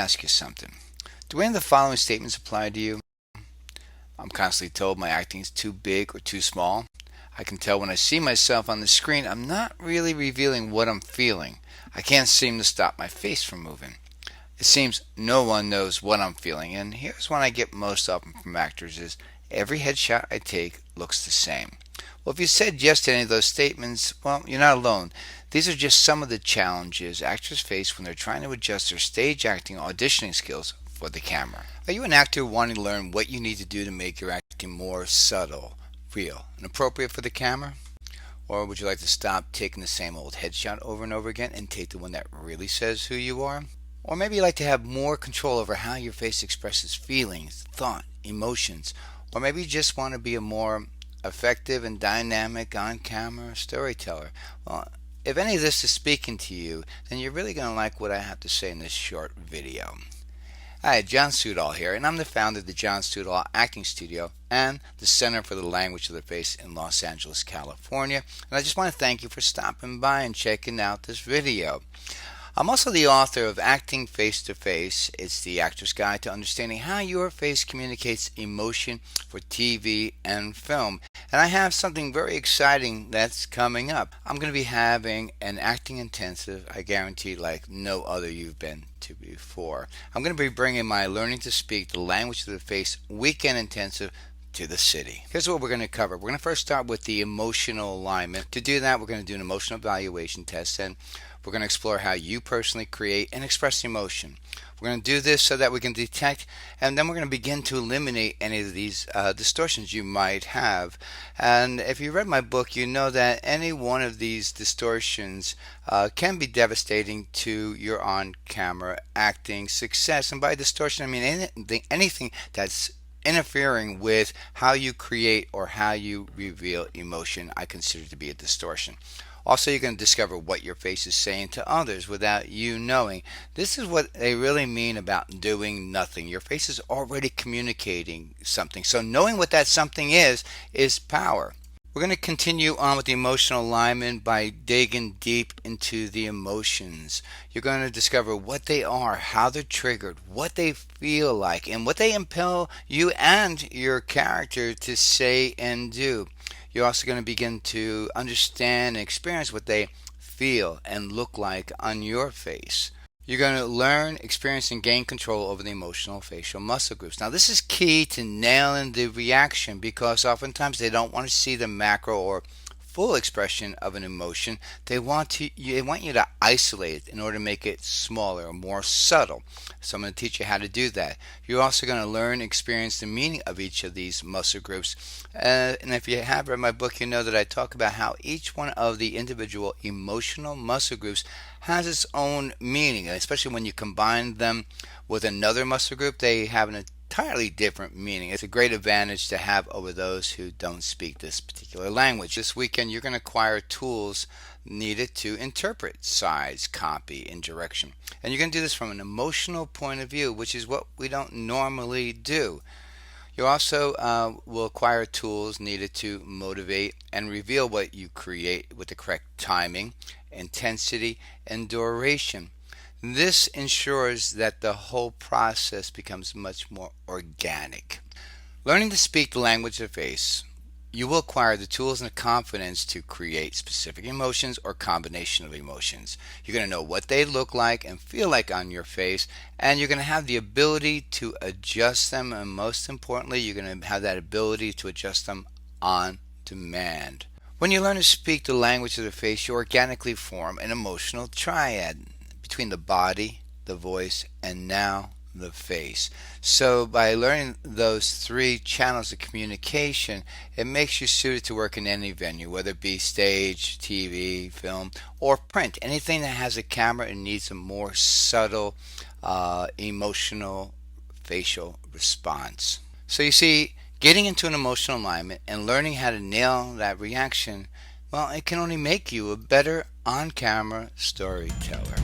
ask you something. Do any of the following statements apply to you? I'm constantly told my acting is too big or too small. I can tell when I see myself on the screen, I'm not really revealing what I'm feeling. I can't seem to stop my face from moving. It seems no one knows what I'm feeling, and here's one I get most often from actors is every headshot I take looks the same. Well, if you said yes to any of those statements, well, you're not alone. These are just some of the challenges actors face when they're trying to adjust their stage acting auditioning skills for the camera. Are you an actor wanting to learn what you need to do to make your acting more subtle, real, and appropriate for the camera? Or would you like to stop taking the same old headshot over and over again and take the one that really says who you are? Or maybe you like to have more control over how your face expresses feelings, thought, emotions. Or maybe you just want to be a more effective and dynamic on-camera storyteller. Well, if any of this is speaking to you, then you're really going to like what I have to say in this short video. Hi, John Sudol here, and I'm the founder of the John Sudol Acting Studio and the Center for the Language of the Face in Los Angeles, California. And I just want to thank you for stopping by and checking out this video. I'm also the author of Acting Face to Face. It's the actor's guide to understanding how your face communicates emotion for TV and film. And I have something very exciting that's coming up. I'm going to be having an acting intensive, I guarantee, like no other you've been to before. I'm going to be bringing my Learning to Speak the Language of the Face weekend intensive to the city. Here's what we're going to cover. We're going to first start with the emotional alignment. To do that, we're going to do an emotional evaluation test, and we're going to explore how you personally create and express emotion. We're going to do this so that we can detect, and then we're going to begin to eliminate any of these distortions you might have. And if you read my book, you know that any one of these distortions can be devastating to your on-camera acting success. And by distortion, I mean anything that's interfering with how you create or how you reveal emotion, I consider to be a distortion. Also, you're going to discover what your face is saying to others without you knowing. This is what they really mean about doing nothing. Your face is already communicating something. So knowing what that something is power. We're going to continue on with the emotional alignment by digging deep into the emotions. You're going to discover what they are, how they're triggered, what they feel like, and what they impel you and your character to say and do. You're also going to begin to understand and experience what they feel and look like on your face. You're going to learn, experience, and gain control over the emotional facial muscle groups. Now, this is key to nailing the reaction because oftentimes they don't want to see the macro or full expression of an emotion. They want you to isolate it in order to make it smaller or more subtle. So I'm going to teach you how to do that. You're also going to learn and experience the meaning of each of these muscle groups. And if you have read my book, you know that I talk about how each one of the individual emotional muscle groups has its own meaning, especially when you combine them with another muscle group. They have an entirely different meaning. It's a great advantage to have over those who don't speak this particular language. This weekend you're going to acquire tools needed to interpret size, copy, and direction. And you're going to do this from an emotional point of view, which is what we don't normally do. You also will acquire tools needed to motivate and reveal what you create with the correct timing, intensity, and duration. This ensures that the whole process becomes much more organic. Learning to speak the language of the face, you will acquire the tools and the confidence to create specific emotions or combination of emotions. You're going to know what they look like and feel like on your face, and you're going to have the ability to adjust them, and most importantly, you're going to have that ability to adjust them on demand. When you learn to speak the language of the face, you organically form an emotional triad between the body, the voice, and now the face. So by learning those three channels of communication, it makes you suited to work in any venue, whether it be stage, TV, film, or print. Anything that has a camera and needs a more subtle emotional facial response. So you see, getting into an emotional alignment and learning how to nail that reaction, well, it can only make you a better on-camera storyteller.